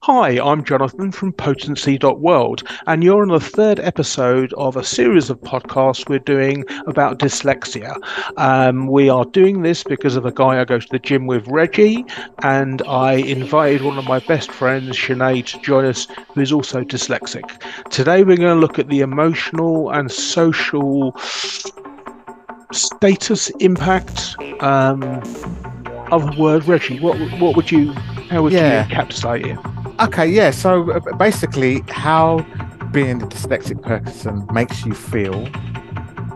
Hi, I'm Jonathan from Potency.world, and you're on the third episode of a series of podcasts we're doing about dyslexia. We are doing this because of a guy I go to the gym with, Reggie, and I invited one of my best friends, Sinead, to join us, who is also dyslexic. Today we're going to look at the emotional and social status impact of the word Reggie. What would you, how would you Yeah. encapsulate it? Okay. Yeah. So basically, how being a dyslexic person makes you feel,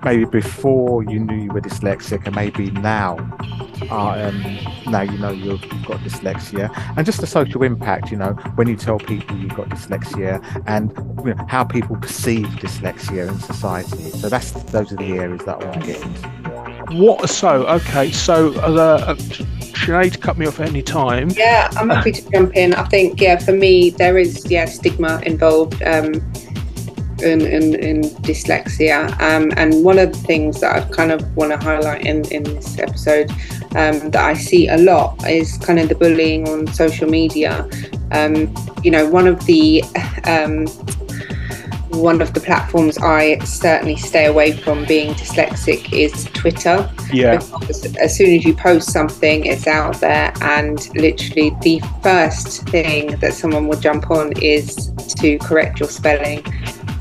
maybe before you knew you were dyslexic, and maybe now you know you've got dyslexia, and just the social impact. When you tell people you've got dyslexia, and how people perceive dyslexia in society. So those are the areas that I want to get into. What? So, okay. So, Sinead, cut me off at any time. Yeah, I'm happy to jump in. I think, yeah, for me, there is, stigma involved in dyslexia. And one of the things that I kind of want to highlight in this episode that I see a lot is kind of the bullying on social media. One of the platforms I certainly stay away from being dyslexic is Twitter. Yeah. Because as soon as you post something, it's out there, and literally the first thing that someone will jump on is to correct your spelling.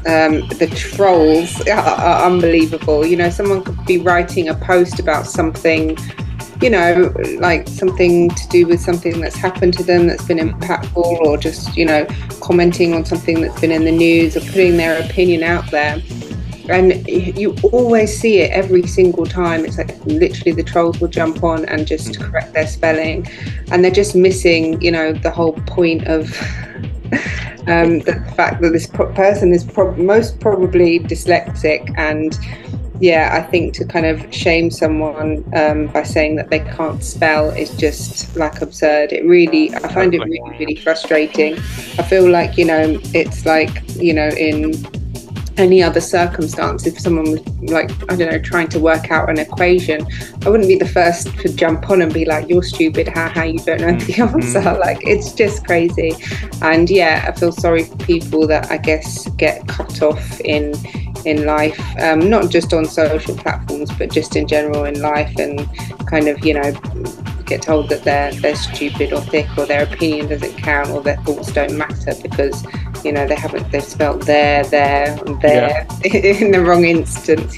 The trolls are unbelievable. Someone could be writing a post about something, like something to do with something that's happened to them that's been impactful, or just, commenting on something that's been in the news, or putting their opinion out there. And you always see it every single time. It's like literally the trolls will jump on and just correct their spelling. And they're just missing, the whole point of the fact that this person is most probably dyslexic. And yeah, I think to kind of shame someone by saying that they can't spell is just like absurd. I find it really, really frustrating. I feel like, it's like, in any other circumstance, if someone was like, I don't know, trying to work out an equation, I wouldn't be the first to jump on and be like, you're stupid, how you don't know the answer. Like, it's just crazy. And yeah, I feel sorry for people that I guess get cut off in life, not just on social platforms, but just in general in life, and kind of, get told that they're stupid or thick, or their opinion doesn't count, or their thoughts don't matter because they've spelt there in the wrong instance.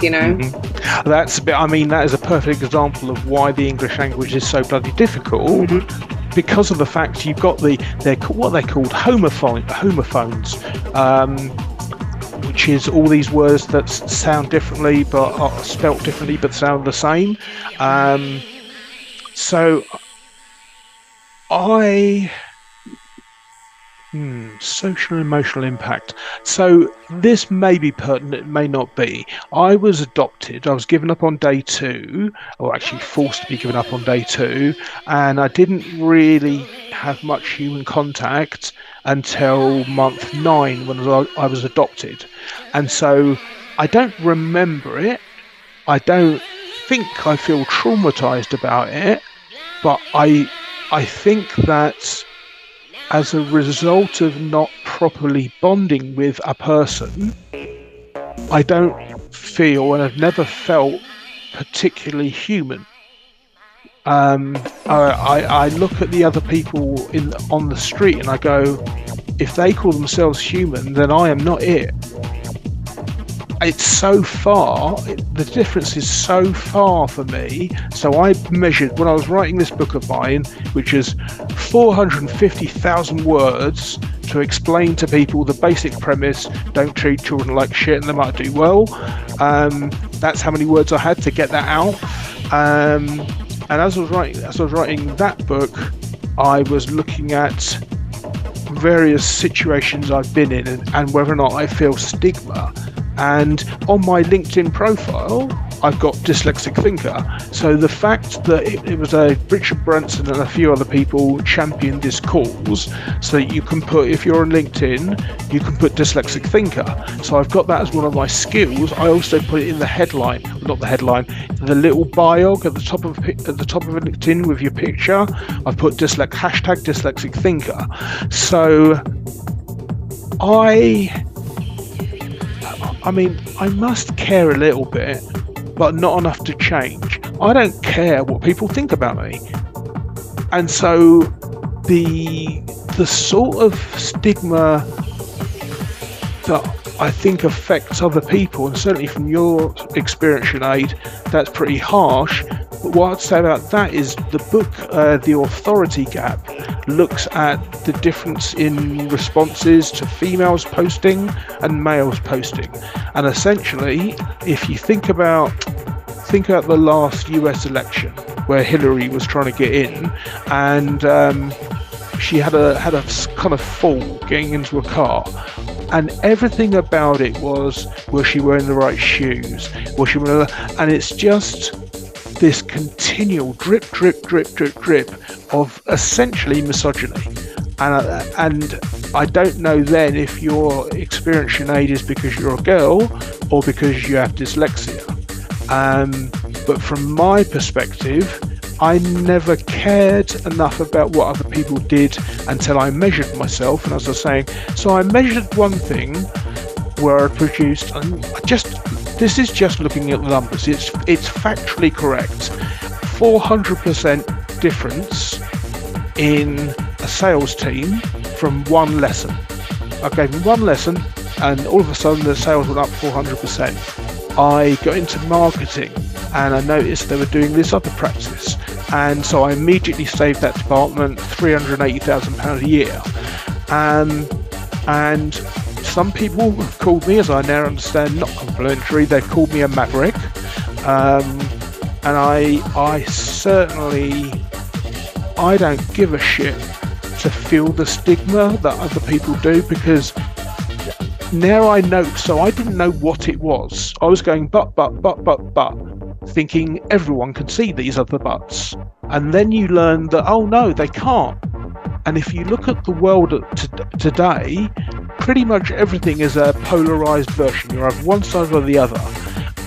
That's a bit. I mean, that is a perfect example of why the English language is so bloody difficult. Because of the fact you've got what they're called homophones, which is all these words that sound differently but are spelt differently but sound the same. So social and emotional impact. So this may be pertinent, it may not be. I was adopted. I was given up on day 2, or actually forced to be given up on day 2, and I didn't really have much human contact until month 9 when I was adopted. And so I don't remember it. I don't think I feel traumatized about it, but I think that as a result of not properly bonding with a person, I don't feel, and I've never felt, particularly human. I look at the other people on the street and I go, if they call themselves human, then I am not it. It's so far, the difference is so far for me. So I measured, when I was writing this book of mine, which is 450,000 words to explain to people the basic premise: don't treat children like shit and they might do well. That's how many words I had to get that out. And as I was writing that book, I was looking at various situations I've been in, and whether or not I feel stigma. And on my LinkedIn profile, I've got dyslexic thinker. So the fact that it was a Richard Branson and a few other people championed this cause, so that you can put, if you're on LinkedIn, you can put dyslexic thinker. So I've got that as one of my skills. I also put it in the headline, not the headline, the little biog at the top of LinkedIn with your picture. I've put hashtag dyslexic thinker. So I mean, I must care a little bit, but not enough to change. I don't care what people think about me. And so the sort of stigma that I think affects other people, and certainly from your experience, Sinead, that's pretty harsh. But what I'd say about that is the book, The Authority Gap, looks at the difference in responses to females posting and males posting. And essentially, if you think about the last US election where Hillary was trying to get in, and she had a kind of fall getting into a car, and everything about it was she wearing the right shoes? Was she wearing and it's just this continual drip of essentially misogyny. And I don't know then if your experience, Sinead, is because you're a girl or because you have dyslexia. But from my perspective, I never cared enough about what other people did until I measured myself. And as I was saying, so I measured one thing where I produced, and this is just looking at the numbers, it's factually correct, 400% difference in a sales team from one lesson. I gave them one lesson and all of a sudden the sales went up 400%. I got into marketing and I noticed they were doing this other practice, and so I immediately saved that department £380,000 a year. And some people have called me, as I now understand, not complimentary, they've called me a maverick. And I certainly, I don't give a shit to feel the stigma that other people do, because now I know. So I didn't know what it was. I was going but, thinking everyone can see these other buts. And then you learn that, oh no, they can't. And if you look at the world today, pretty much everything is a polarized version. You have one side or the other.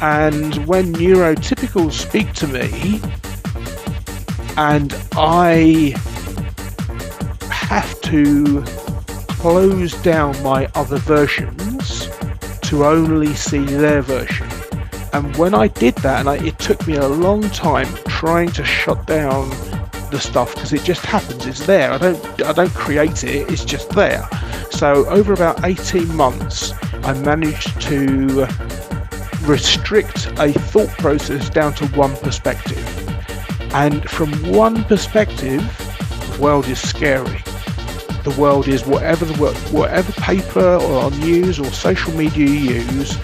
And when neurotypicals speak to me, and I have to close down my other versions to only see their version. And when I did that, and it took me a long time trying to shut down the stuff, because it just happens, it's there. I don't create it, it's just there. So over about 18 months, I managed to restrict a thought process down to one perspective. And from one perspective, the world is scary. The world is whatever paper or news or social media you use,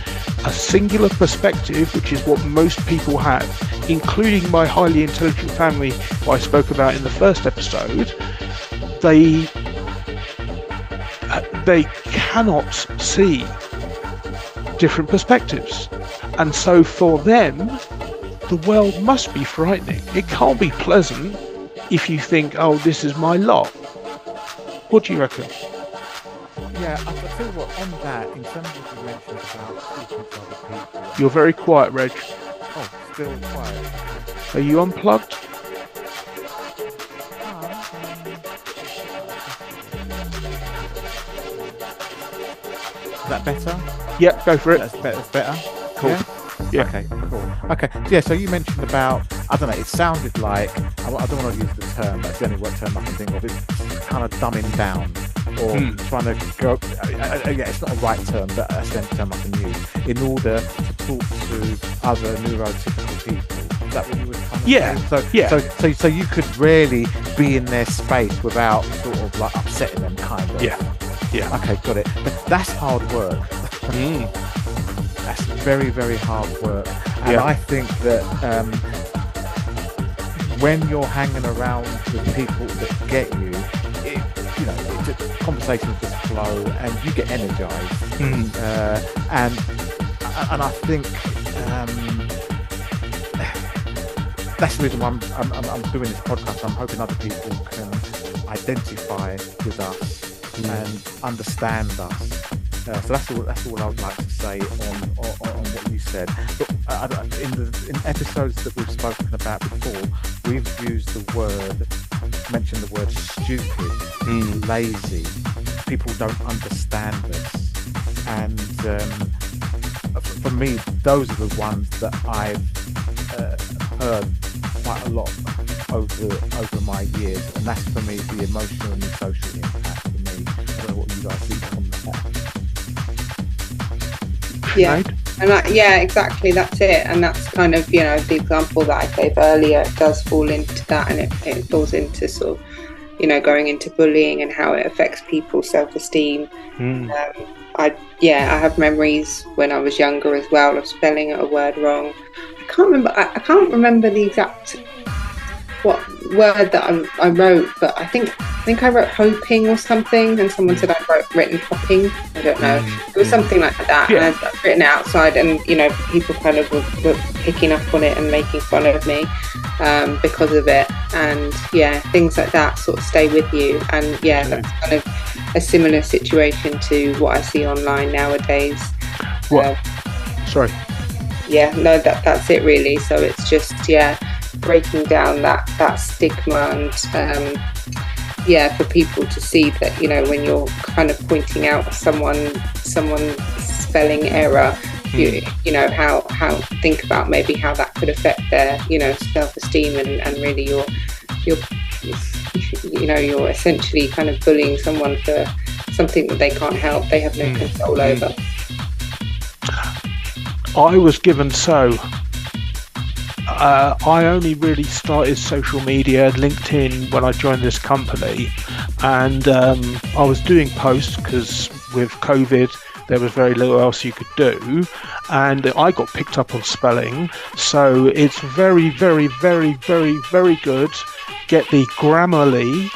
a singular perspective, which is what most people have, including my highly intelligent family who I spoke about in the first episode. They cannot see different perspectives. And so for them, the world must be frightening. It can't be pleasant if you think, oh, this is my lot. What do you reckon? Yeah, I'll tell you what, on that, in terms of what you mentioned about speaking to other people. You're very quiet, Reg. Oh, still quiet. Are you unplugged? Is that better? Yeah, go for it. That's better. Cool. Yeah. Okay, cool. Okay, yeah, so you mentioned about, I don't know, it sounded like, I don't want to use the term, that's the only word term I can think of, it's kind of dumbing down, or trying to go, yeah, it's not a right term, but that's the only term I can use, in order to talk to other neurotypical people. Is that what you were trying to say? So you could really be in their space without sort of like upsetting them, kind of. Yeah. Okay, got it. But that's hard work. That's very, very hard work. And I think that when you're hanging around with people that get you, conversations just flow and you get energized. And I think that's the reason why I'm doing this podcast. I'm hoping other people can identify with us and understand us. So that's all I would like to say on what you said. But in episodes that we've spoken about before, we've mentioned the word stupid, lazy. People don't understand us, and for me, those are the ones that I've heard quite a lot over my years, and that's for me the emotional and the social impact for me. I don't know what you guys think on that. Yeah, and yeah, exactly. That's it, and that's kind of the example that I gave earlier. It does fall into that, and it falls into sort of going into bullying and how it affects people's self-esteem. I have memories when I was younger as well of spelling a word wrong. I can't remember the exact what word that I wrote, but I think I wrote hoping or something, and someone said I'd written hopping. I don't know. It was something like that, and I'd written it outside, and people kind of were picking up on it and making fun of me because of it, and things like that sort of stay with you, and that's kind of a similar situation to what I see online nowadays. What? Sorry. Yeah, no, that's it really. So it's just breaking down that stigma, and for people to see that when you're kind of pointing out someone's spelling error, how think about maybe how that could affect their self-esteem, and really you're essentially kind of bullying someone for something that they can't help, they have no control over. I was given I only really started social media, LinkedIn, when I joined this company, and I was doing posts because with COVID there was very little else you could do, and I got picked up on spelling, so it's very, very, very, very, very good. Get the Grammarly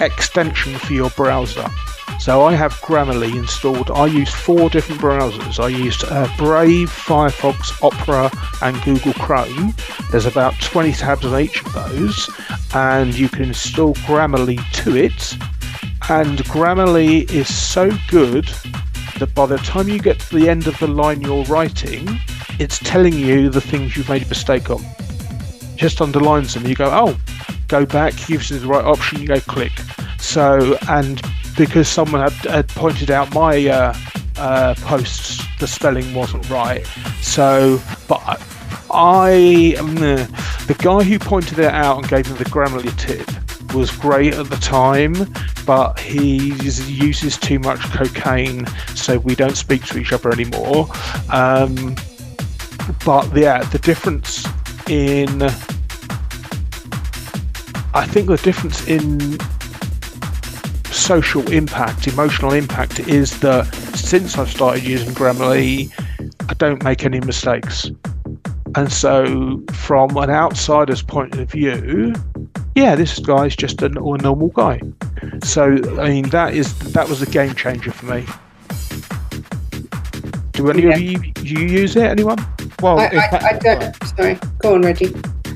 extension for your browser. So I have Grammarly installed. I use 4 different browsers. I used Brave, Firefox, Opera and Google Chrome. There's about 20 tabs on each of those, and you can install Grammarly to it. And Grammarly is so good that by the time you get to the end of the line you're writing, it's telling you the things you've made a mistake on. Just underlines them. You go, oh, go back, gives you the right option, you go click. So, and because someone had pointed out my posts, the spelling wasn't right. So, but the guy who pointed it out and gave me the Grammarly tip was great at the time, but he uses too much cocaine, so we don't speak to each other anymore. But the difference in, I think the difference in social impact, emotional impact, is that since I've started using Grammarly, I don't make any mistakes. And so from an outsider's point of view, this guy's just a normal guy. So I mean that was a game changer for me. Do any of you use it? Anyone? Well, I don't. Sorry, go on, Reggie.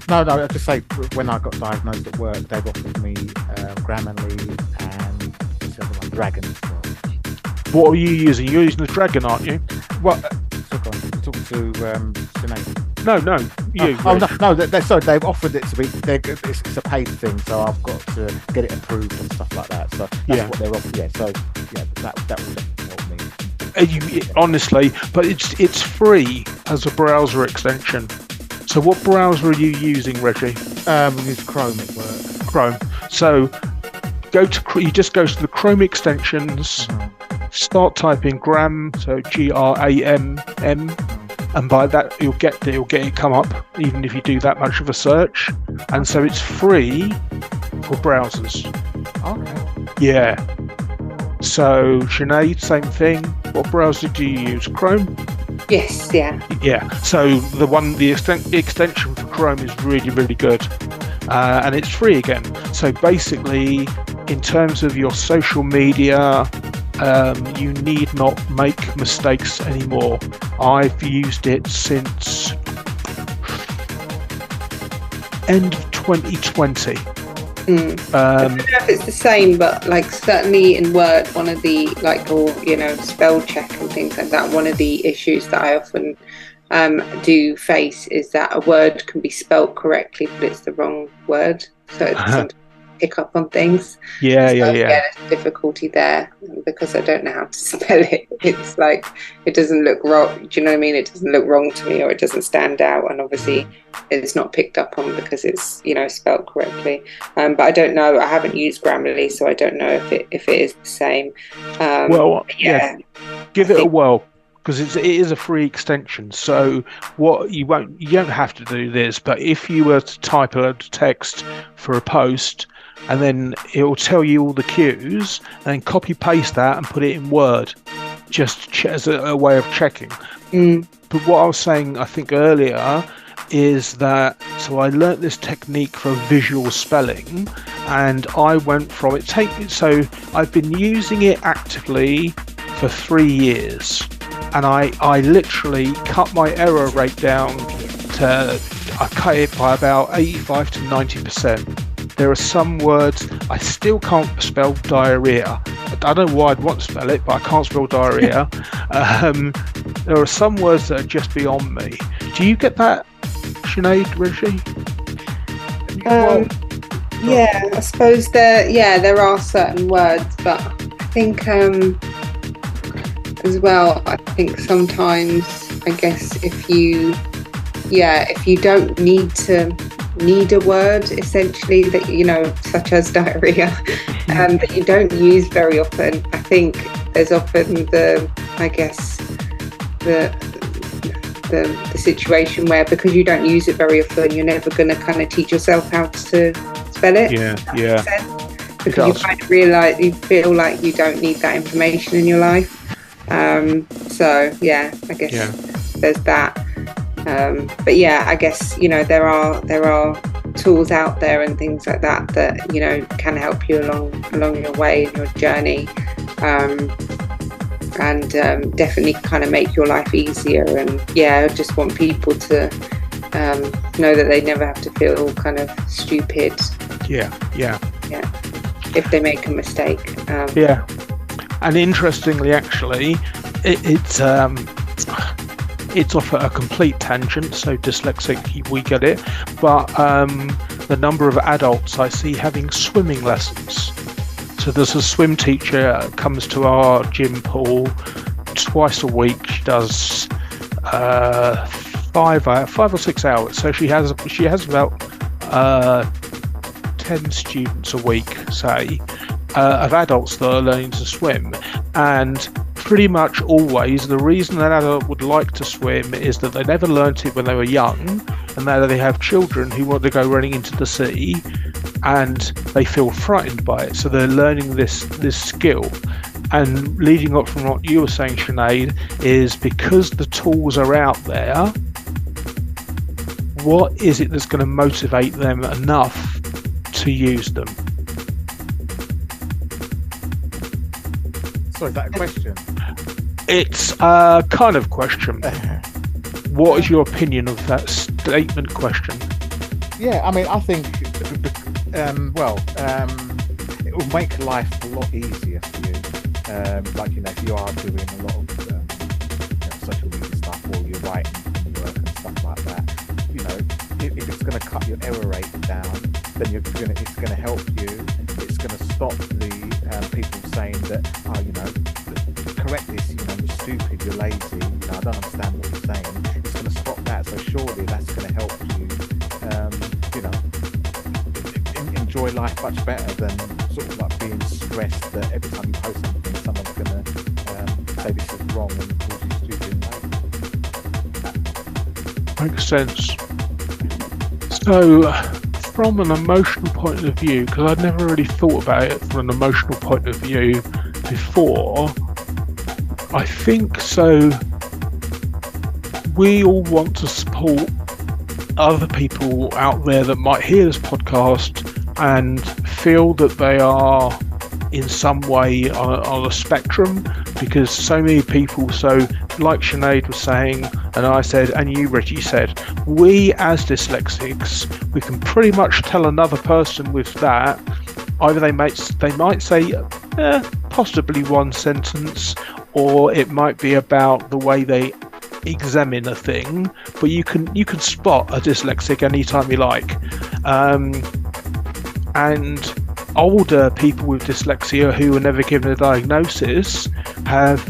No, I just say when I got diagnosed at work, they've offered me Grammarly and Dragon. What are you using? You're using the Dragon, aren't you? Well, you're talking to Sinead. No, you. Sorry, they've offered it to me. It's a paid thing, so I've got to get it approved and stuff like that. So that's what they're offering. Yeah, so that will help me. Honestly, but it's free as a browser extension. So what browser are you using, Reggie? We use Chrome at work. Chrome. So you just go to the Chrome extensions, start typing Gram, so GRAMM, and by that you'll get it come up, even if you do that much of a search. And so it's free for browsers. Okay. Yeah. So Sinead, same thing. What browser do you use? Chrome? Yes, yeah. Yeah. So the extension for Chrome is really, really good. And it's free again. So basically, in terms of your social media, you need not make mistakes anymore. I've used it since end of 2020. I don't know if it's the same, but like certainly in Word, one of the spell check and things like that, one of the issues that I often do face is that a word can be spelt correctly, but it's the wrong word, so it doesn't pick up on things. Yeah. There's difficulty there because I don't know how to spell it. It's like it doesn't look wrong. Do you know what I mean? It doesn't look wrong to me, or it doesn't stand out, and obviously it's not picked up on because it's spelled correctly. But I don't know. I haven't used Grammarly, so I don't know if it is the same. Give it a whirl. Because it is a free extension, so you don't have to do this. But if you were to type a load of text for a post, and then it will tell you all the cues, and then copy paste that and put it in Word, just as a way of checking. But what I was saying, I think earlier, is that so I learnt this technique for visual spelling, and I went from it. So I've been using it actively for 3 years. And I literally cut my error rate down I cut it by about 85 to 90%. There are some words I still can't spell diarrhea. I don't know why I'd want to spell it, but I can't spell diarrhea. There are some words that are just beyond me. Do you get that, Sinead, Rishi? I suppose there are certain words, but I think as well, I think sometimes, I guess, if you don't need a word essentially that such as diarrhea, that you don't use very often, I think there's often the situation where, because you don't use it very often, you're never going to kind of teach yourself how to spell it. Because you kind of realise, you feel like you don't need that information in your life. I guess there's that. But yeah, I guess there are tools out there and things like that can help you along your way in your journey, and definitely kind of make your life easier. And I just want people to know that they never have to feel kind of stupid. If they make a mistake. And interestingly, actually, it's off at a complete tangent, so dyslexic, we get it. But the number of adults I see having swimming lessons. So there's a swim teacher comes to our gym pool twice a week. She does 5 or 6 hours. So she has about 10 students a week, say. Of adults that are learning to swim, and pretty much always the reason an adult would like to swim is that they never learnt it when they were young, and now they have children who want to go running into the sea and they feel frightened by it, so they're learning this skill. And leading up from what you were saying, Sinead, is because the tools are out there, what is it that's going to motivate them enough to use them? So is that a question? It's a kind of question. What is your opinion of that statement question? Yeah, I mean, I think, it will make life a lot easier for you. If you are doing a lot of social media stuff, or you're writing work and stuff like that, if it's going to cut your error rate down, then it's going to help you. It's going to stop the people saying that, correct this, you're stupid, you're lazy, I don't understand what you're saying. It's going to stop that, so surely that's going to help you, enjoy life much better than sort of like being stressed that every time you post something, someone's going to say this is wrong and call you stupid. Makes sense. So, from an emotional point of view, because I'd never really thought about it from an emotional point of view before, I think so. We all want to support other people out there that might hear this podcast and feel that they are in some way on a spectrum, because so many people, so like Sinead was saying, and I said, and you, Reggie, said, we as dyslexics, we can pretty much tell another person with that, either they might say possibly one sentence, or it might be about the way they examine a thing, but you can spot a dyslexic anytime you like. And older people with dyslexia who were never given a diagnosis have,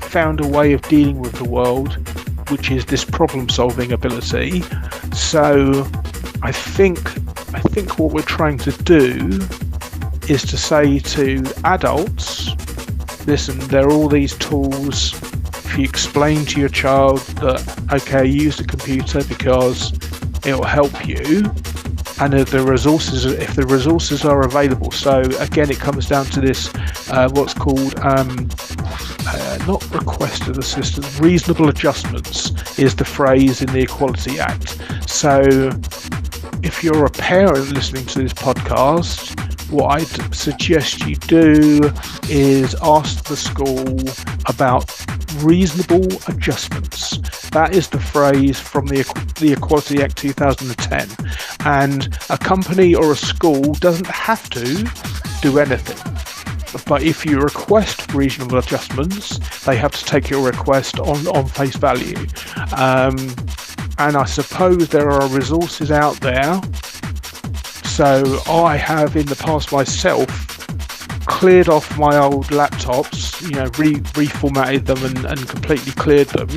found a way of dealing with the world, which is this problem-solving ability. So I think what we're trying to do is to say to adults, listen, there are all these tools. If you explain to your child that, okay, use the computer because it'll help you, and if the resources are available. So again, it comes down to this what's called not requested assistance, reasonable adjustments is the phrase in the Equality Act. So if you're a parent listening to this podcast, what I'd suggest you do is ask the school about reasonable adjustments. That is the phrase from the Equality Act 2010. And a company or a school doesn't have to do anything. But if you request reasonable adjustments, they have to take your request on face value. And I suppose there are resources out there. So I have in the past myself cleared off my old laptops, reformatted them and completely cleared them,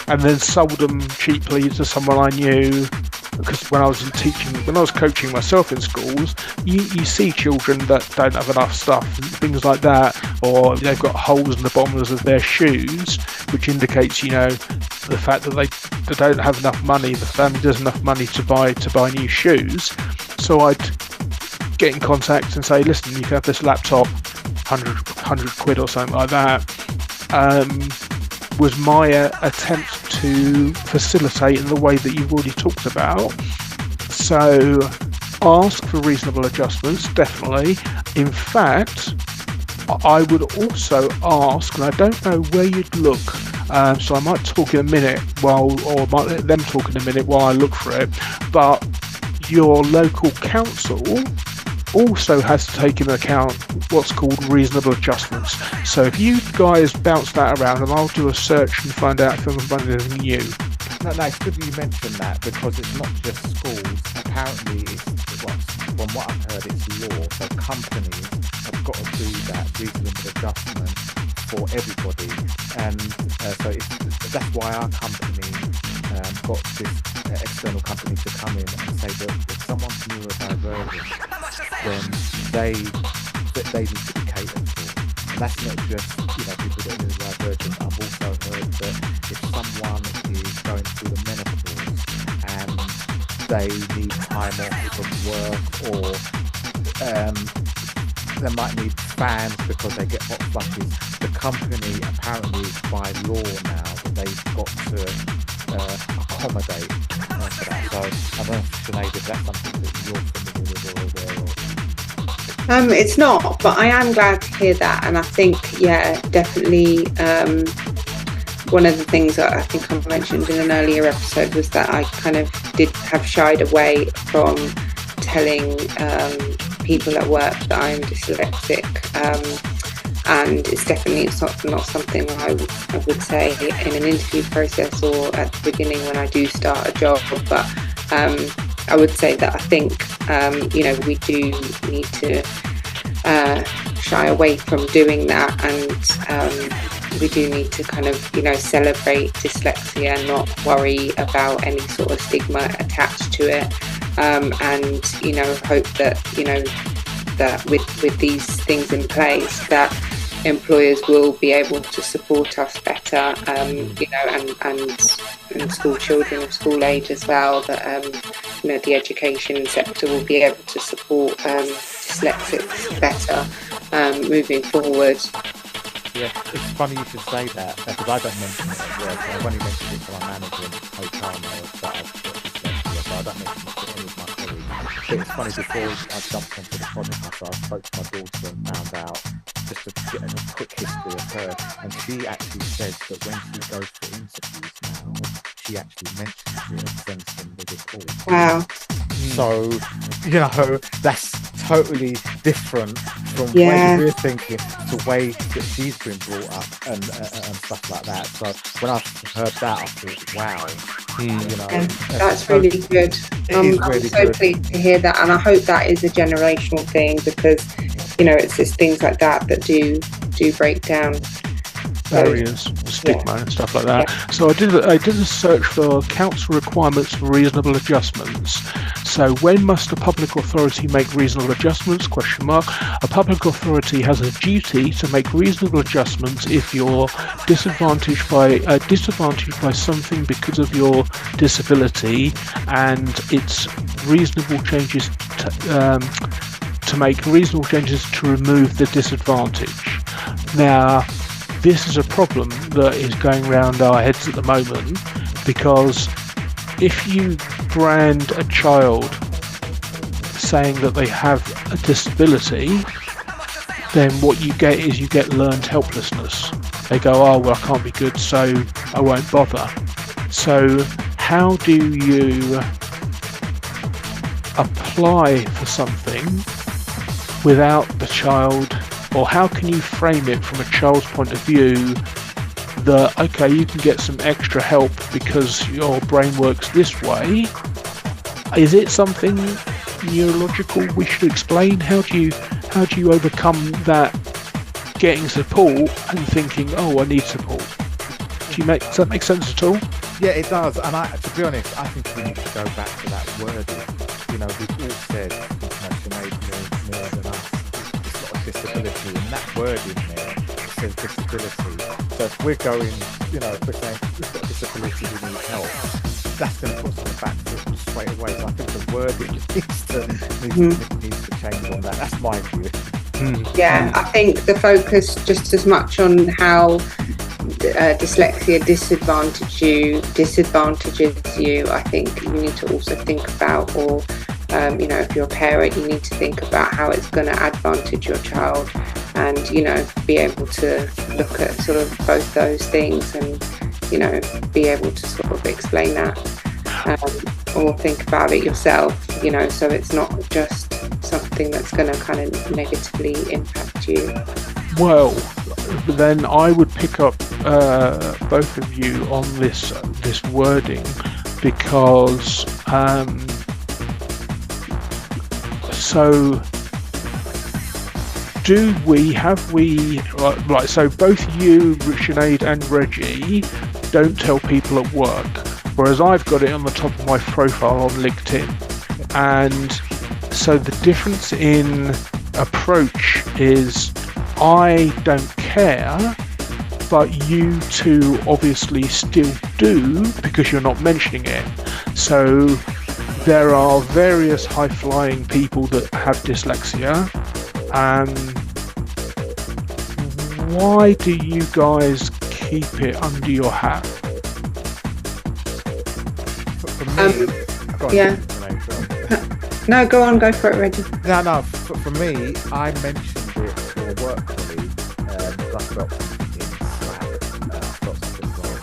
and then sold them cheaply to someone I knew. Because when I was coaching myself in schools, you see children that don't have enough stuff and things like that, or they've got holes in the bottoms of their shoes, which indicates, the fact that they don't have enough money, the family doesn't have enough money to buy new shoes. So I'd get in contact and say, listen, you can have this laptop, 100 quid or something like that. Was my attempt to facilitate in the way that you've already talked about. So ask for reasonable adjustments, definitely. In fact, I would also ask, and I don't know where you'd look, so I might talk in a minute or might let them talk in a minute while I look for it, but your local council also has to take into account what's called reasonable adjustments. So if you guys bounce that around, and I'll do a search and find out if I can find anything new. No, it's good you mentioned that, because it's not just schools. Apparently, from what I've heard, it's law. So companies have got to do that reasonable adjustment for everybody, and so that's why our company got this external company to come in and say that if someone's neurodivergent, then they need to be catered for. And that's not just people that are neurodivergent. I've also heard that if someone is going through the menopause and they need time off from work, or they might need fans because they get hot flushes, the company apparently by law now that they've got to accommodate for that. So I don't know, Sinead, if that's something that you're familiar with or aware of. It's not, but I am glad to hear that, and I think, definitely. One of the things that I think I mentioned in an earlier episode was that I kind of did have shied away from telling people at work that I'm dyslexic, and it's definitely not something I would say in an interview process or at the beginning when I do start a job. But I would say that I think we do need to shy away from doing that, and we do need to kind of celebrate dyslexia and not worry about any sort of stigma attached to it, and hope that that with these things in place, that employers will be able to support us better, and school children of school age as well, that the education sector will be able to support dyslexics better moving forward. Yeah, it's funny you should say that, because I don't mention it at work. I've only mentioned it to my manager and HR knows that I've got dyslexia, so I don't mention it to any of my colleagues. it's funny, before I jumped onto the podcast, I spoke to my daughter and found out, just to get a quick history of her, and she actually says that when she goes for interviews now, she actually mentions it and sends them the report. Wow. So, you know, that's totally different from way we're thinking to the way that she's been brought up and stuff like that. So when I heard that, I thought, wow, you know, that's really good. I'm really so good. pleased to hear that, and I hope that is a generational thing, because you know it's just things like that that do break down barriers, stigma and stuff like that. So I did a search for council requirements for reasonable adjustments. So when must a public authority make reasonable adjustments? Question mark. A public authority has a duty to make reasonable adjustments if you're disadvantaged by something because of your disability, and it's reasonable changes to make reasonable changes to remove the disadvantage. Now, this is a problem that is going around our heads at the moment, because if you brand a child saying that they have a disability, then what you get is you get learned helplessness. They go, oh, well, I can't be good, so I won't bother. So how do you apply for something without the child, or how can you frame it from a child's point of view that, okay, you can get some extra help because your brain works this way? Is it something neurological we should explain? How do you overcome that getting support and thinking, oh, I need support? Does that make sense at all? Yeah, it does. And to be honest, I think we need to go back to that wording. You know, we've all said, Sinead more than us, it's got a disability, and that word in there, it says disability. So if we're going, you know, if we're saying we've got a disability, we need help, that's going to put us on the back foot straight away. So I think the wording needs to change on that. That's my view. Yeah, I think the focus just as much on how dyslexia disadvantages you. I think you need to also think about, or you know, if you're a parent, you need to think about how it's going to advantage your child, and you know, be able to look at sort of both those things, and you know, be able to sort of explain that, or think about it yourself, you know, so it's not just something that's going to kind of negatively impact you. Well, then I would pick up both of you on this wording, because so right, so both you, Sinead and Reggie, don't tell people at work, whereas I've got it on the top of my profile on LinkedIn. And so the difference in approach is, I don't care, but you two obviously still do because you're not mentioning it. So there are various high-flying people that have dyslexia. Why do you guys keep it under your hat? For me, yeah. No, go on, go for it, Reggie. No. For me, I mentioned it to a work colleague. I felt something in Slack. I felt something wrong,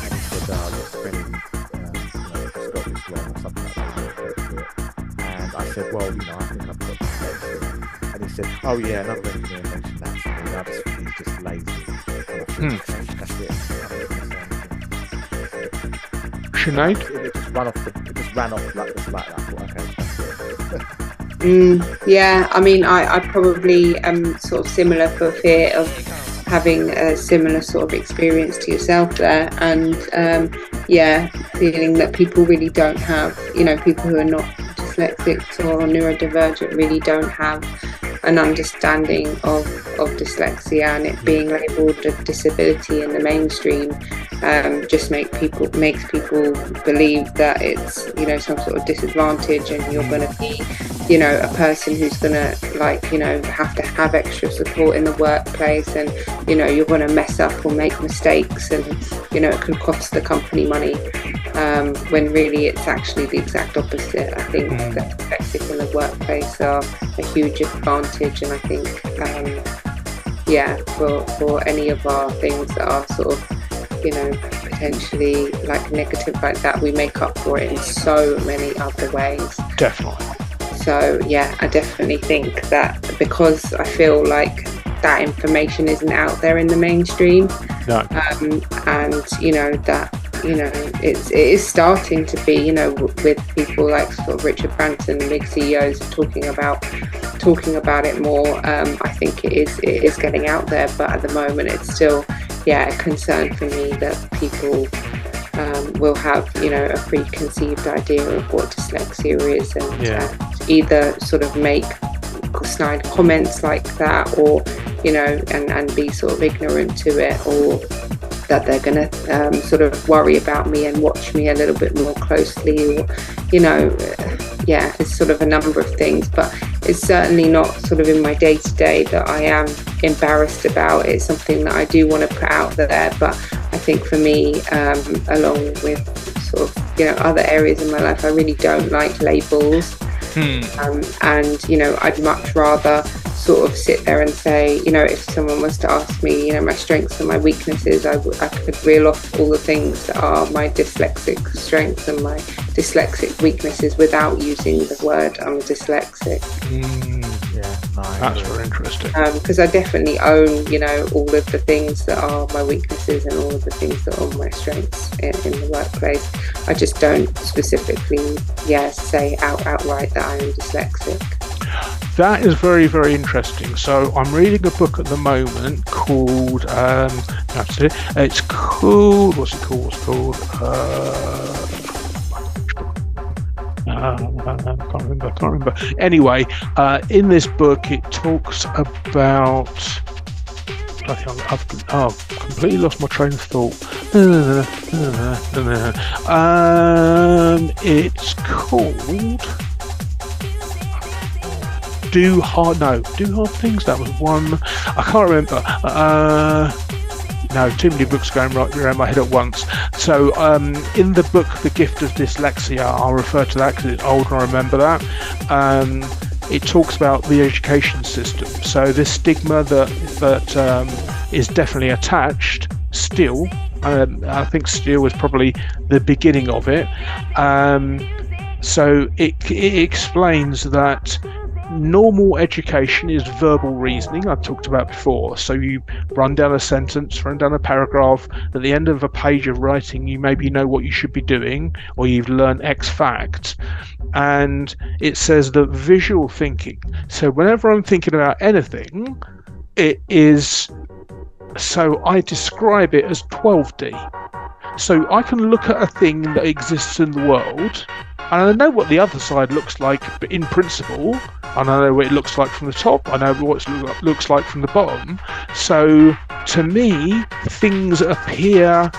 and he said, "You're spelling, spelled this wrong," or something like that. And I said, "Well, you know, I think I've got dyslexia." And he said, "Oh yeah, another engineer mentioned that to me. I just think he's just lazy." That's it. Sinead? It just ran off like this, like that. I thought, okay. Yeah, I mean, I probably am sort of similar, for fear of having a similar sort of experience to yourself there, and feeling that people really don't have, you know, people who are not dyslexic or neurodivergent really don't have an understanding of dyslexia, and it being labelled a disability in the mainstream just makes people believe that it's, you know, some sort of disadvantage, and you're going to be a person who's gonna have to have extra support in the workplace, and you're gonna mess up or make mistakes, and it can cost the company money, when really it's actually the exact opposite. I think that dyslexic in the workplace are a huge advantage, and I think for any of our things that are sort of potentially like negative like that, we make up for it in so many other ways. Definitely. So yeah, I definitely think that, because I feel like that information isn't out there in the mainstream. No. And it is starting to be, with people like sort of Richard Branson and big CEOs talking about it more. I think it is getting out there, but at the moment it's still a concern for me that people will have a preconceived idea of what dyslexia is, and either sort of make snide comments like that, or and be sort of ignorant to it, or that they're going to sort of worry about me and watch me a little bit more closely, or it's sort of a number of things, but it's certainly not sort of in my day-to-day that I am embarrassed about. It's something that I do want to put out there, but I think for me, along with sort of other areas in my life, I really don't like labels. And I'd much rather sort of sit there and say, if someone was to ask me, my strengths and my weaknesses, I could reel off all the things that are my dyslexic strengths and my dyslexic weaknesses without using the word I'm dyslexic. That's very interesting. Because I definitely own, all of the things that are my weaknesses and all of the things that are my strengths in the workplace. I just don't specifically, say outright that I am dyslexic. That is very, very interesting. So I'm reading a book at the moment called, it's called, what's it called? I can't remember. Anyway, in this book it talks about, I've completely lost my train of thought. It's called Do Hard Things. That was one. I can't remember. No, too many books going right around my head at once. So in the book The Gift of Dyslexia, I'll refer to that because it's old and I remember that. It talks about the education system. So this stigma that is definitely attached still. I think still is probably the beginning of it. So it explains that normal education is verbal reasoning, I've talked about before. So you run down a sentence, run down a paragraph. At the end of a page of writing, you maybe know what you should be doing, or you've learned X fact. And it says that visual thinking. So whenever I'm thinking about anything, it is. So I describe it as 12D. So I can look at a thing that exists in the world, and I know what the other side looks like in principle, and I know what it looks like from the top, I know what it looks like from the bottom. So to me, things appear,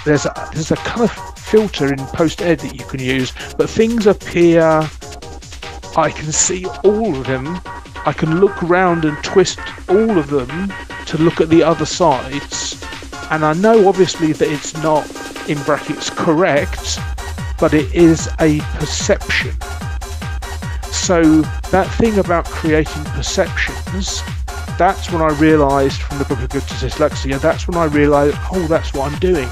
there's a kind of filter in post-ed that you can use, but things appear, I can see all of them, I can look around and twist all of them to look at the other sides, and I know obviously that it's not, in brackets, correct, but it is a perception. So that thing about creating perceptions, that's when I realised from the book of Good to Dyslexia, that's when I realised, that's what I'm doing.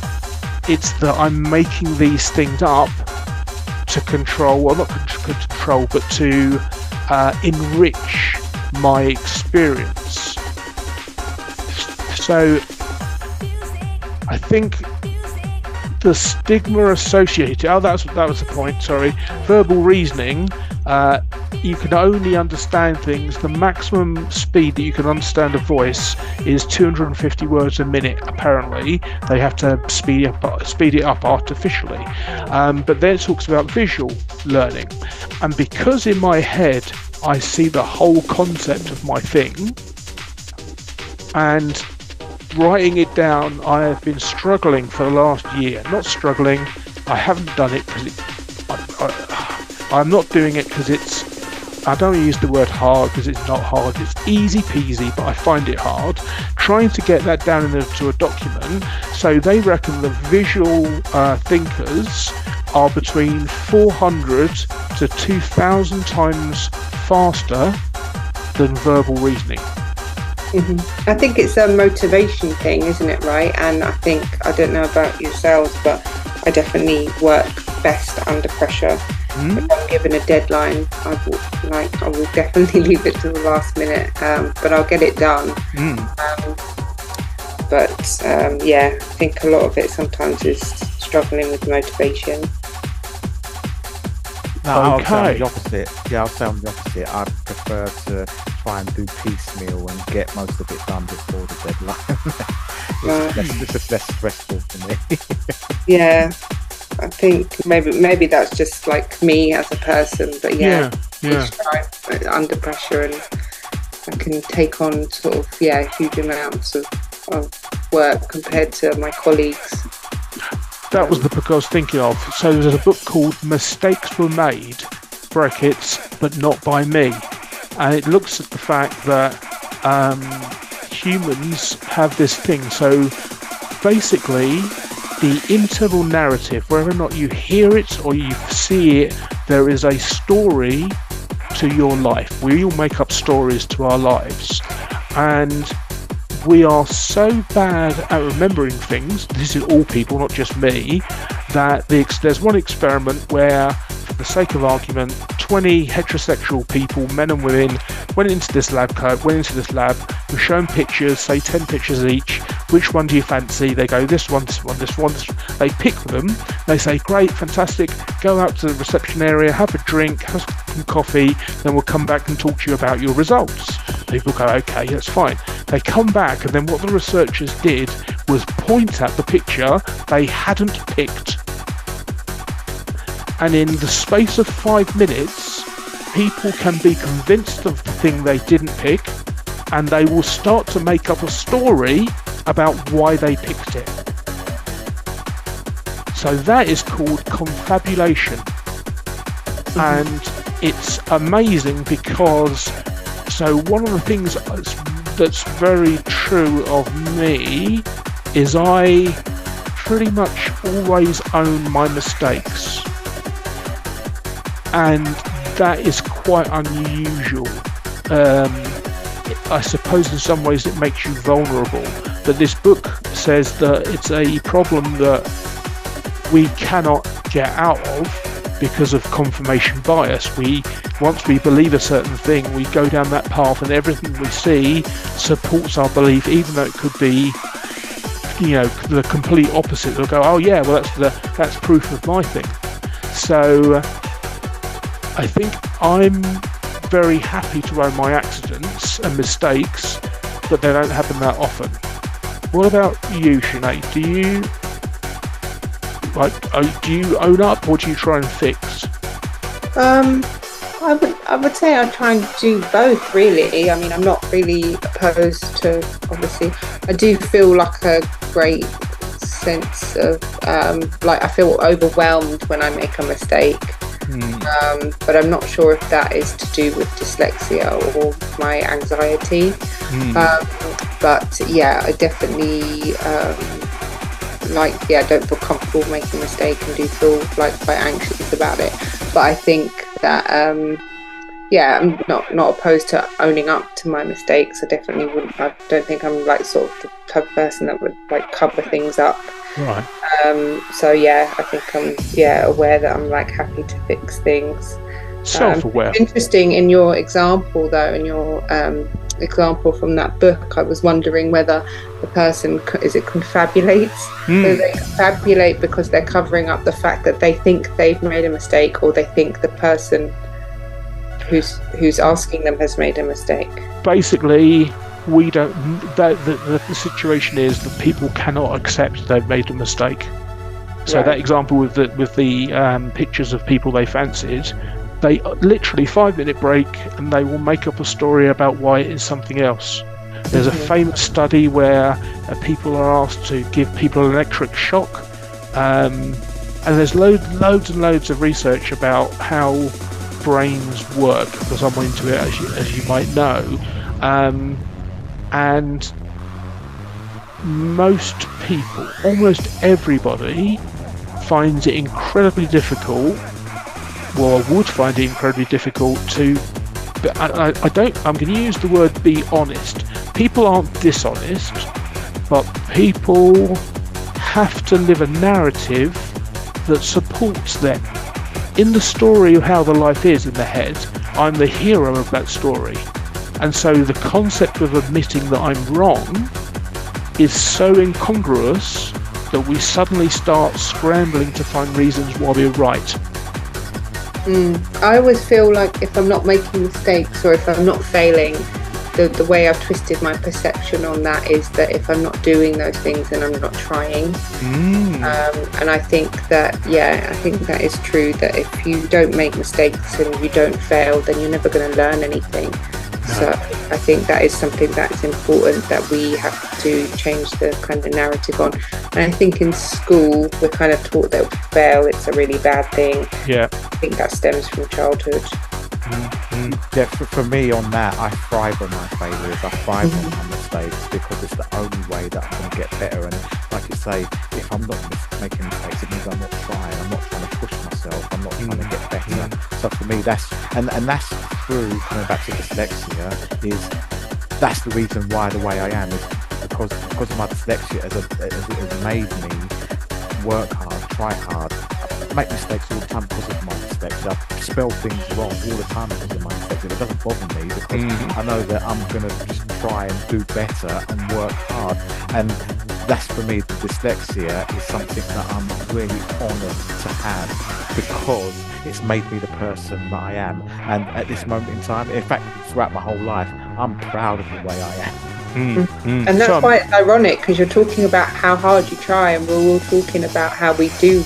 It's that I'm making these things up to control, well, not control, but to enrich my experience. So I think the stigma associated, that was the point, sorry. Verbal reasoning, you can only understand things, the maximum speed that you can understand a voice is 250 words a minute, apparently. They have to speed it up artificially. But then it talks about visual learning. And because in my head I see the whole concept of my thing, and writing it down, I have been struggling for the last year. Not struggling, I haven't done it because I'm not doing it because it's I don't use the word hard because it's not hard, it's easy peasy, but I find it hard trying to get that down into a document. So they reckon the visual thinkers are between 400 to 2,000 times faster than verbal reasoning. Mm-hmm. I think it's a motivation thing, isn't it, right? And I think, I don't know about yourselves, but I definitely work best under pressure. If I'm given a deadline, I will definitely leave it to the last minute, but I'll get it done. I think a lot of it sometimes is struggling with motivation. No, I'll say the opposite. Yeah, I'll say I'm the opposite. I prefer to try and do piecemeal and get most of it done before the deadline. It's just less stressful for me. Yeah. I think maybe that's just like me as a person, but under pressure, and I can take on sort of huge amounts of work compared to my colleagues. That was the book I was thinking of. So there's a book called Mistakes Were Made, brackets, but not by me, and it looks at the fact that humans have this thing. So basically, the internal narrative, whether or not you hear it or you see it, there is a story to your life. We all make up stories to our lives, and we are so bad at remembering things, this is all people, not just me, that there's one experiment where, for the sake of argument, 20 heterosexual people, men and women, went into this lab, were shown pictures, say 10 pictures each. Which one do you fancy? They go, this one, this one, this one. They pick them. They say, great, fantastic. Go out to the reception area, have a drink, have some coffee, then we'll come back and talk to you about your results. People go, okay, that's fine. They come back, and then what the researchers did was point at the picture they hadn't picked. And in the space of 5 minutes, people can be convinced of the thing they didn't pick, and they will start to make up a story about why they picked it. So that is called confabulation. And it's amazing because, so one of the things that's very true of me is I pretty much always own my mistakes. And that is quite unusual. I suppose in some ways it makes you vulnerable, but this book says that it's a problem that we cannot get out of because of confirmation bias. Once we believe a certain thing, we go down that path, and everything we see supports our belief, even though it could be, the complete opposite. They'll go, oh yeah, well that's proof of my thing. So I think I'm very happy to own my accidents and mistakes, but they don't happen that often. What about you, Sinead? Do you own up, or do you try and fix? I would say I try and do both, really. I mean, I'm not really opposed to, obviously. I do feel like a great sense of I feel overwhelmed when I make a mistake. But I'm not sure if that is to do with dyslexia or my anxiety. But I definitely I don't feel comfortable making a mistake and do feel like quite anxious about it. But I think that I'm not opposed to owning up to my mistakes. I definitely wouldn't. I don't think I'm sort of the type of person that would cover things up. Right. I think I'm aware that I'm happy to fix things. Self-aware. Interesting in your example though, in your example from that book, I was wondering whether the person confabulates. So they confabulate because they're covering up the fact that they think they've made a mistake, or they think the person who's asking them has made a mistake. Basically, we don't. The situation is that people cannot accept they've made a mistake. So that example with the pictures of people they fancied, they literally 5-minute break and they will make up a story about why it is something else. There's a famous study where people are asked to give people an electric shock, and there's loads and loads of research about how brains work, because I'm into it, as you might know, and most people, almost everybody, finds it incredibly difficult, well, would find it incredibly difficult to, but I'm going to use the word be honest. People aren't dishonest, but people have to live a narrative that supports them. In the story of how the life is in the head, I'm the hero of that story. And so the concept of admitting that I'm wrong is so incongruous that we suddenly start scrambling to find reasons why we're right. I always feel like if I'm not making mistakes or if I'm not failing, the way I've twisted my perception on that is that if I'm not doing those things, then I'm not trying. And I think that, I think that is true, that if you don't make mistakes and you don't fail, then you're never going to learn anything. No. So I think that is something that's important, that we have to change the kind of narrative on. And I think in school, we're kind of taught that if we fail, it's a really bad thing. Yeah. I think that stems from childhood. Yeah, for me on that, I thrive on my failures. I thrive on my mistakes, because it's the only way that I'm going to get better. And like you say, if I'm not making mistakes, it means I'm not trying. I'm not trying to push myself. I'm not trying to get better. So for me, that's through coming back to dyslexia, that's the reason why the way I am is because of my dyslexia has made me work hard, try hard. I make mistakes all the time because of my dyslexia. I spell things wrong all the time because of my dyslexia. It doesn't bother me, because I know that I'm going to just try and do better and work hard. And that's, for me, the dyslexia is something that I'm really honoured to have, because it's made me the person that I am. And at this moment in time, in fact, throughout my whole life, I'm proud of the way I am. And that's why it's ironic, because you're talking about how hard you try, and we're all talking about how we do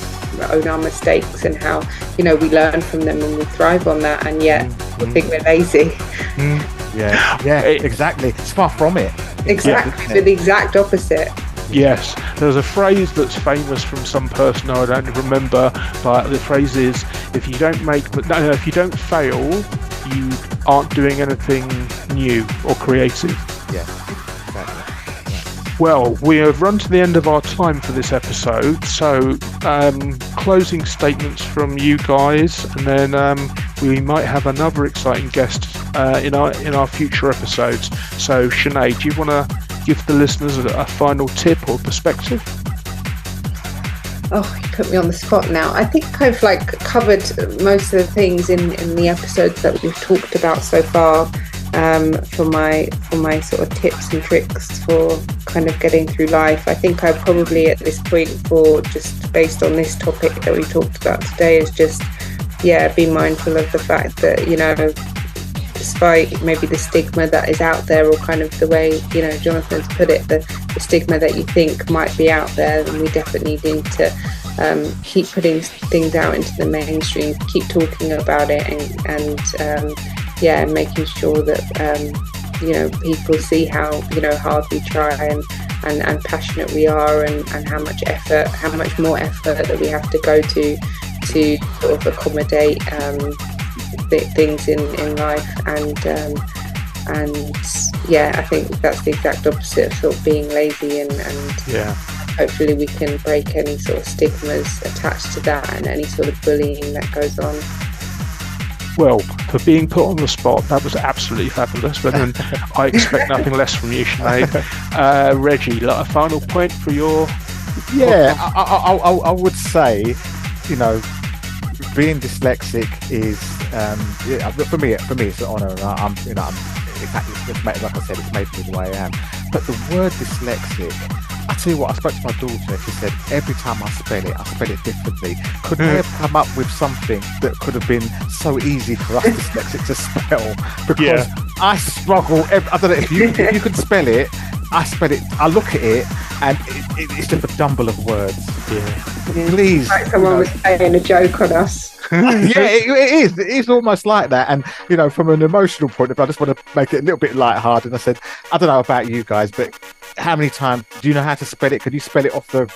own our mistakes and how, we learn from them and we thrive on that, and yet we think we're lazy. Yeah, exactly. It's far from it. Exactly, we're the exact opposite. Yes, there's a phrase that's famous from some person I don't remember, but the phrase is, if you don't fail, you aren't doing anything new or creative. Yeah, exactly. Yeah. Well, we have run to the end of our time for this episode, so closing statements from you guys, and then we might have another exciting guest in our future episodes. So, Sinead, do you want to give the listeners a final tip or perspective? Oh, you put me on the spot now. I think I've covered most of the things in the episodes that we've talked about so far, for my sort of tips and tricks for kind of getting through life. I think I probably at this point, for just based on this topic that we talked about today, is just be mindful of the fact that, despite maybe the stigma that is out there, or kind of the way, Jonathan's put it, the stigma that you think might be out there, then we definitely need to keep putting things out into the mainstream, keep talking about it, and making sure that people see how hard we try and passionate we are, and how much more effort that we have to go to sort of accommodate things in life, and I think that's the exact opposite of sort of being lazy, and hopefully we can break any sort of stigmas attached to that and any sort of bullying that goes on. Well, for being put on the spot, that was absolutely fabulous. But then I expect nothing less from you, Sinead. Reggie, a final point for your... Yeah, I would say, being dyslexic is, for me, it's an honour, and I'm in fact, like I said, it's made me the way I am. But the word dyslexic, I tell you what, I spoke to my daughter. She said every time I spell it differently. Could they have come up with something that could have been so easy for us dyslexic to spell? Because I struggle. I don't know if you could spell it. I spell it. I look at it, and it's just a jumble of words. Yeah. Please. Like someone was playing a joke on us. It is. It is almost like that. And from an emotional point of view, I just want to make it a little bit lighthearted. And I said, I don't know about you guys, but how many times do you know how to spell it? Could you spell it off the,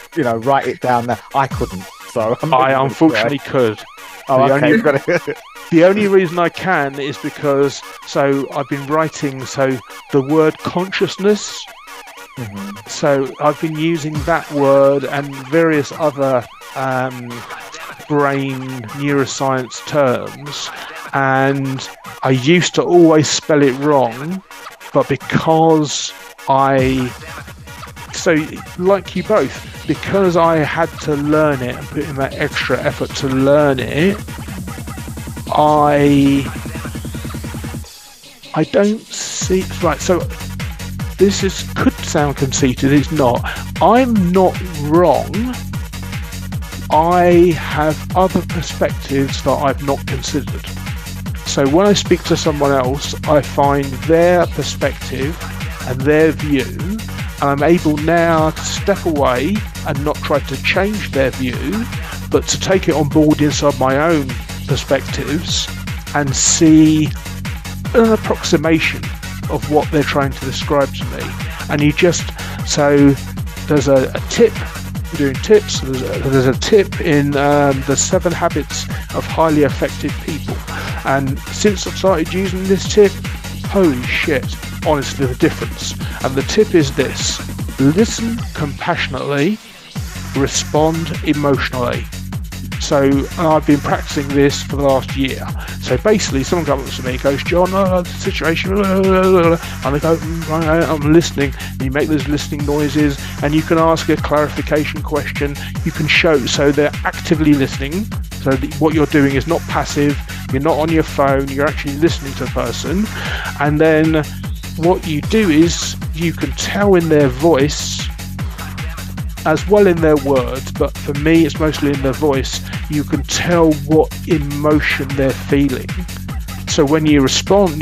write it down there? I couldn't. So I unfortunately could. Oh, The okay. only You've got to. the only reason I can is because I've been writing the word consciousness. Mhm. So I've been using that word and various other brain neuroscience terms, and I used to always spell it wrong, but because like you both, because I had to learn it and put in that extra effort to learn it, I don't see right. So could sound conceited. It's not. I'm not wrong. I have other perspectives that I've not considered. So when I speak to someone else, I find their perspective and their view, and I'm able now to step away and not try to change their view, but to take it on board inside my own perspectives and see an approximation of what they're trying to describe to me. And there's a tip. We're doing tips. There's a tip in the 7 Habits of Highly Effective People, and since I've started using this tip, holy shit, honestly, the difference. And the tip is this: listen compassionately, respond emotionally. So I've been practicing this for the last year. So basically, someone comes up to me and goes, "John, the situation," and I go, "I'm listening." And you make those listening noises, and you can ask a clarification question. You can show, so they're actively listening. So what you're doing is not passive. You're not on your phone. You're actually listening to the person. And then what you do is you can tell in their voice, as well in their words, but for me it's mostly in their voice, you can tell what emotion they're feeling. So when you respond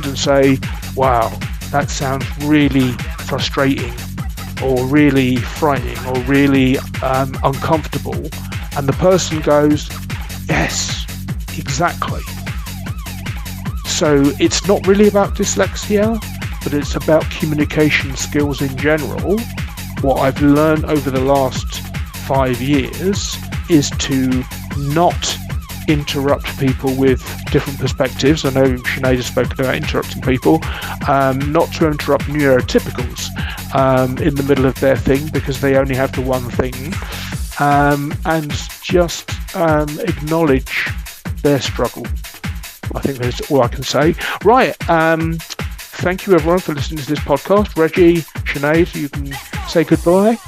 and say, "Wow, that sounds really frustrating, or really frightening, or really uncomfortable," and the person goes, "Yes, exactly." So it's not really about dyslexia, but it's about communication skills in general. What I've learned over the last 5 years is to not interrupt people with different perspectives. I know Sinead has spoken about interrupting people, not to interrupt neurotypicals in the middle of their thing because they only have the one thing, and just acknowledge their struggle. I think that's all I can say. Right. Thank you everyone for listening to this podcast. Reggie, Sinead, you can say goodbye.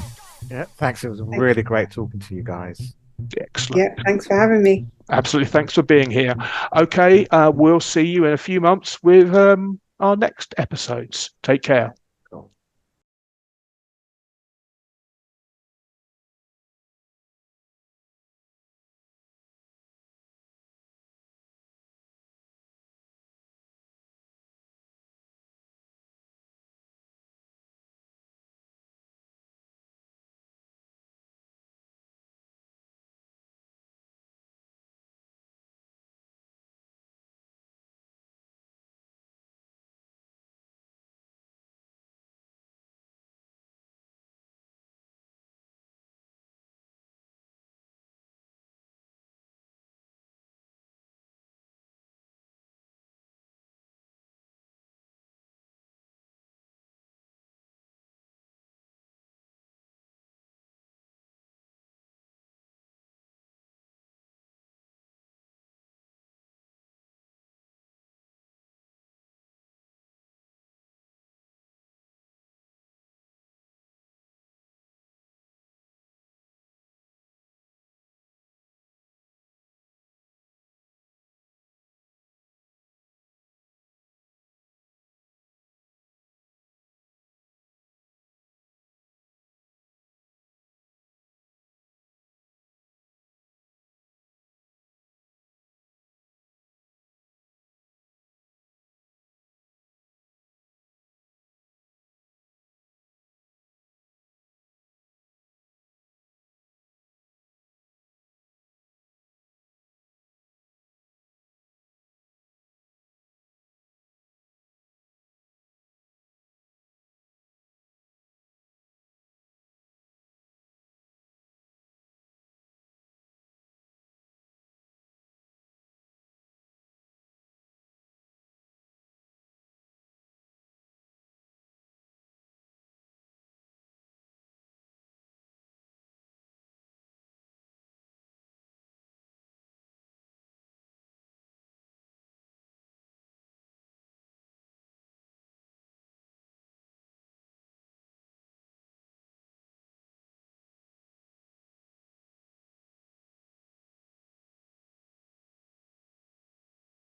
Yeah, thanks. It was really great talking to you guys. Excellent. Yeah, thanks for having me. Absolutely. Thanks for being here. Okay, we'll see you in a few months with our next episodes. Take care.